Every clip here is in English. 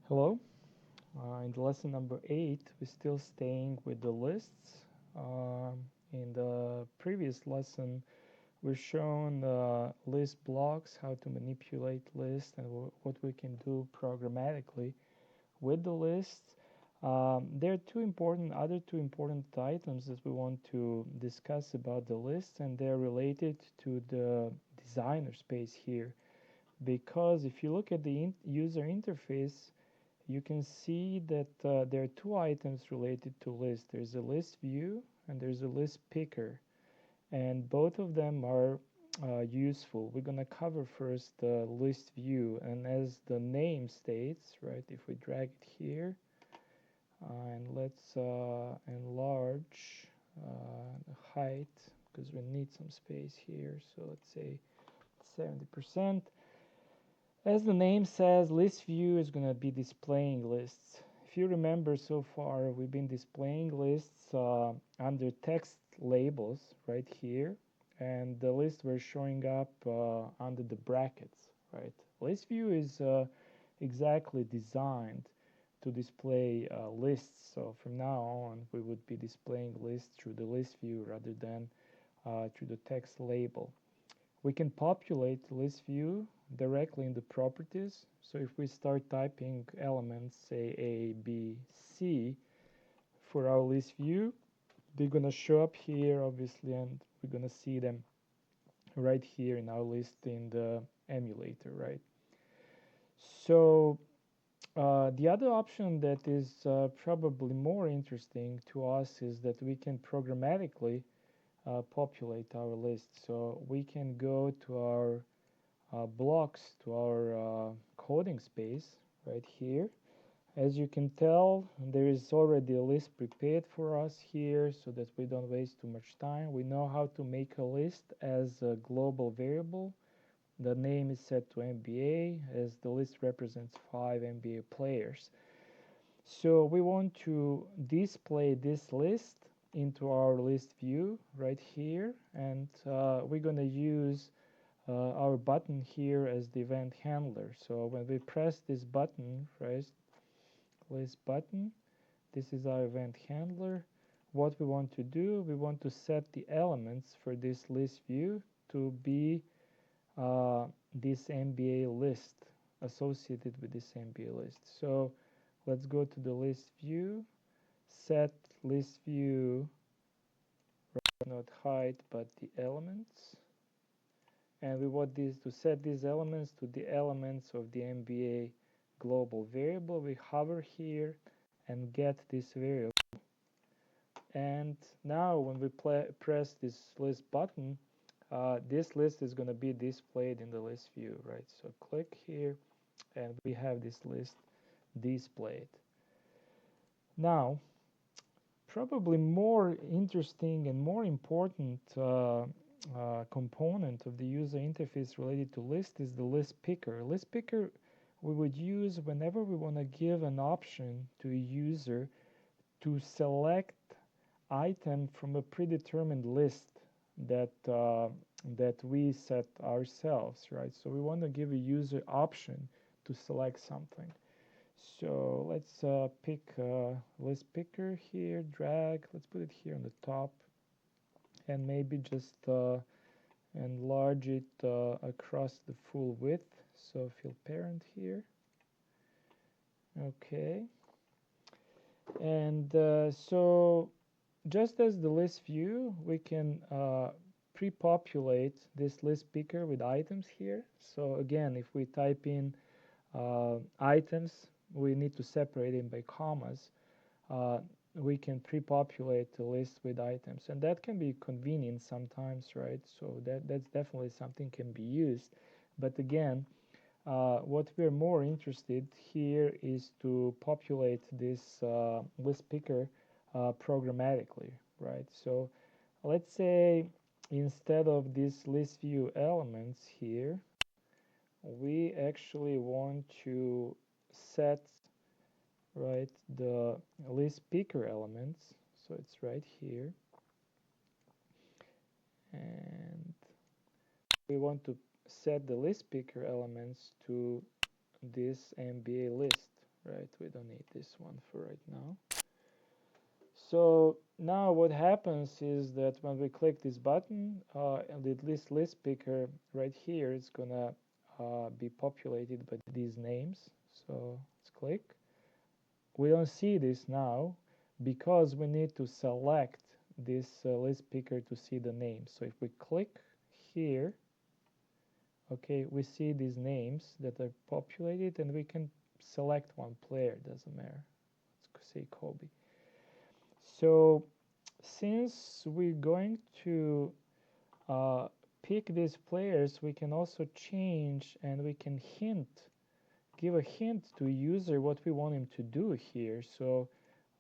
Hello. In the lesson number 8, we're still staying with the lists. In the previous lesson, we're shown list blocks, how to manipulate lists, and what we can do programmatically with the lists. There are other two important items that we want to discuss about the lists, and they're related to the designer space here. Because if you look at the user interface, you can see that there are two items related to list. There's a list view and there's a list picker, and both of them are useful. We're going to cover first the list view, and as the name states, right, if we drag it here and let's enlarge the height because we need some space here, so let's say 70%. As the name says, ListView is going to be displaying lists. If you remember, so far we've been displaying lists under text labels right here, and the lists were showing up under the brackets, right? ListView is exactly designed to display lists. So from now on, we would be displaying lists through the list view rather than through the text label. We can populate the list view directly in the properties. So if we start typing elements, say A, B, C, for our list view, they're going to show up here, obviously, and we're going to see them right here in our list in the emulator, right? So the other option that is probably more interesting to us is that we can programmatically populate our list. So we can go to our blocks, to our coding space right here. As you can tell, there is already a list prepared for us here so that we don't waste too much time. We know how to make a list as a global variable. The name is set to NBA as the list represents 5 NBA players. So we want to display this list into our list view right here, and we're going to use our button here as the event handler. So when we press this button, right, list button, this is our event handler. What we want to do, we want to set the elements for this list view to be this NBA list associated with this NBA list. So let's go to the list view, set list view, not height, but the elements. And we want this to set these elements to the elements of the NBA global variable. We hover here and get this variable. And now when we press this list button, this list is going to be displayed in the list view, right? So click here and we have this list displayed. Now, probably more interesting and more important component of the user interface related to list is the list picker. List picker we would use whenever we want to give an option to a user to select item from a predetermined list that that we set ourselves, right? So we want to give a user option to select something. So let's pick list picker here, drag, let's put it here on the top, and maybe just enlarge it across the full width. So fill parent here. Okay. And so just as the list view, we can pre-populate this list picker with items here. So again, if we type in items, we need to separate it by commas. We can pre-populate the list with items, and that can be convenient sometimes, right? So that's definitely something can be used. But again, what we're more interested here is to populate this list picker programmatically, right? So let's say instead of this list view elements here, we actually want to set, right, the list picker elements. So it's right here, and we want to set the list picker elements to this NBA list, right? We don't need this one for right now. So now what happens is that when we click this button, the list picker right here is gonna be populated by these names. So let's click. We don't see this now because we need to select this list picker to see the names. So if we click here, okay, we see these names that are populated, and we can select one player, doesn't matter. Let's say Kobe. So since we're going to uh, pick these players, we can also change, and we can give a hint to user what we want him to do here. So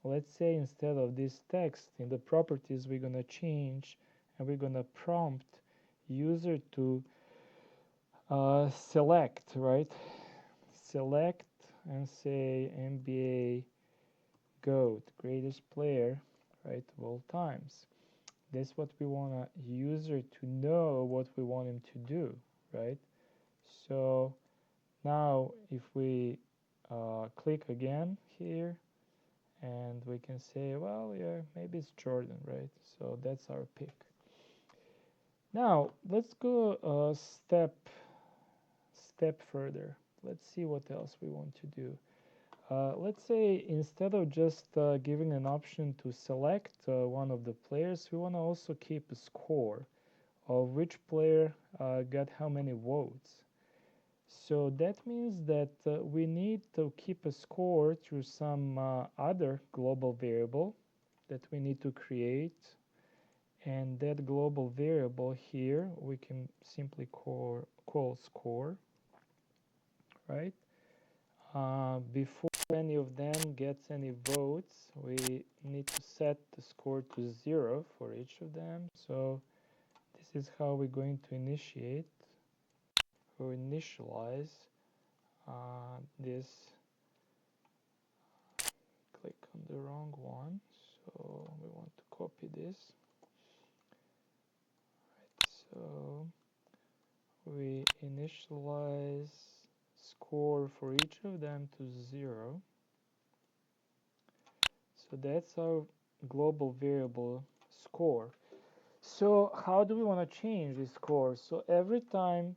let's say instead of this text in the properties, we're gonna change, and we're gonna prompt user to select, right? Select and say NBA GOAT, greatest player, right, of all times. That's what we want a user to know what we want him to do, right? So now if we click again here, and we can say, well, yeah, maybe it's Jordan, right? So that's our pick. Now let's go a step further. Let's see what else we want to do. Let's say instead of just giving an option to select one of the players, we want to also keep a score of which player got how many votes. So that means that we need to keep a score through some other global variable that we need to create. And that global variable here we can simply call score, right? Before any of them gets any votes, we need to set the score to 0 for each of them. So this is how we're going to initialize this. Click on the wrong one, so we want to copy this. Right, so we initialize score for each of them to 0. So that's our global variable score. So how do we want to change this score? So every time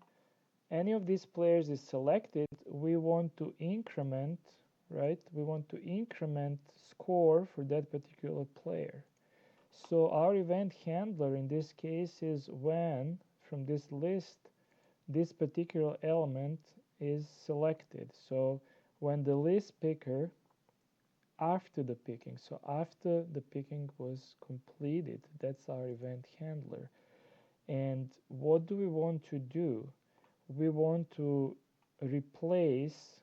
any of these players is selected, we want to increment, right? We want to increment score for that particular player. So our event handler in this case is when from this list this particular element is selected. So when the list picker after the picking, so after the picking was completed, that's our event handler. And what do we want to do? We want to replace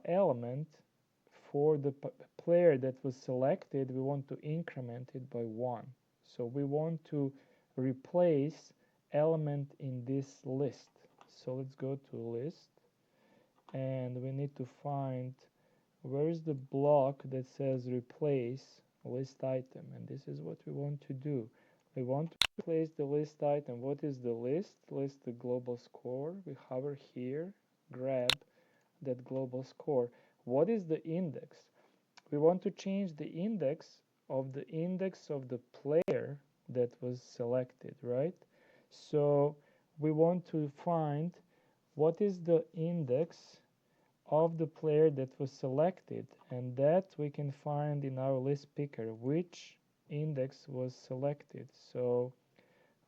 element for the player that was selected. We want to increment it by 1. So we want to replace element in this list. So let's go to list, and we need to find where is the block that says replace list item, and this is what we want to do. We want to replace the list item. What is the list? List the global score. We hover here, grab that global score. What is the index? We want to change the index of the player that was selected, right? So we want to find what is the index of the player that was selected, and that we can find in our list picker which index was selected. So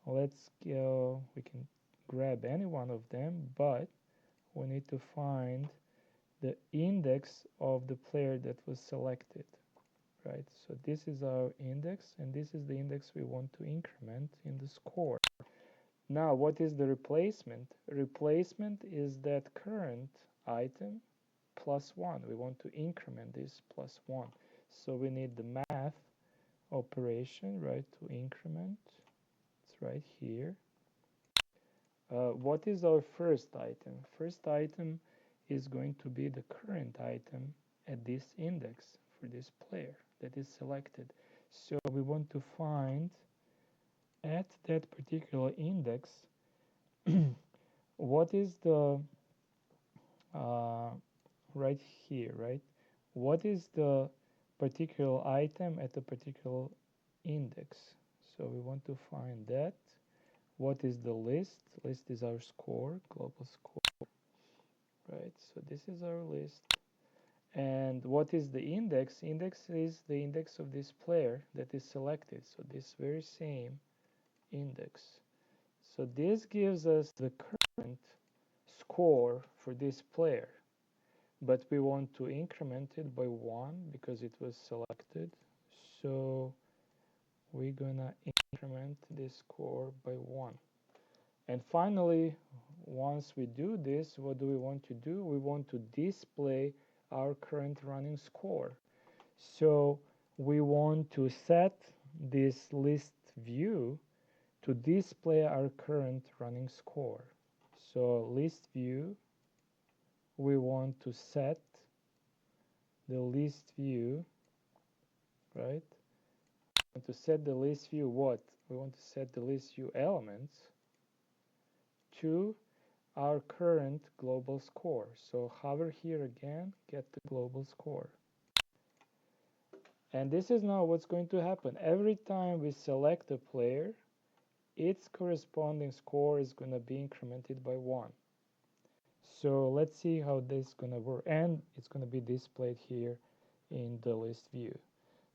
let's go, we can grab any one of them, but we need to find the index of the player that was selected, right? So this is our index, and this is the index we want to increment in the score. Now what is the replacement? Replacement is that current item plus 1. We want to increment this plus 1. So we need the math operation, right, to increment. It's right here. What is our first item? First item is going to be the current item at this index for this player that is selected. So we want to find at that particular index what is the right here, right? what is the particular item at a particular index. So we want to find that. What is the list? List is our score, global score, right? So this is our list. And what is the index? Index is the index of this player that is selected. So this very same index. So this gives us the current score for this player. But we want to increment it by 1 because it was selected. So we're gonna increment this score by 1. And finally, once we do this, what do we want to do? We want to display our current running score. So we want to set this list view to display our current running score. So list view, we want to set the list view, right? We want to set the list view what? We want to set the list view elements to our current global score. So hover here again, get the global score. And this is now what's going to happen. Every time we select a player, its corresponding score is going to be incremented by 1. So let's see how this is going to work. And it's going to be displayed here in the list view.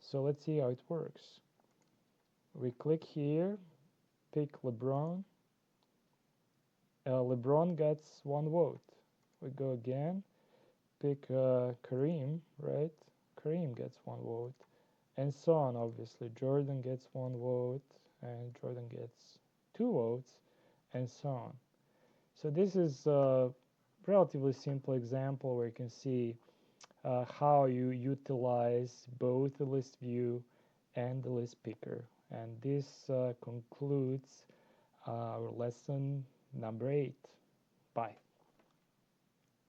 So let's see how it works. We click here, pick LeBron. LeBron gets 1 vote. We go again, pick Kareem, right? Kareem gets 1 vote. And so on, obviously. Jordan gets 1 vote, and Jordan gets 2 votes, and so on. So this is a relatively simple example where you can see how you utilize both the list view and the list picker. And this concludes our lesson number 8. Bye.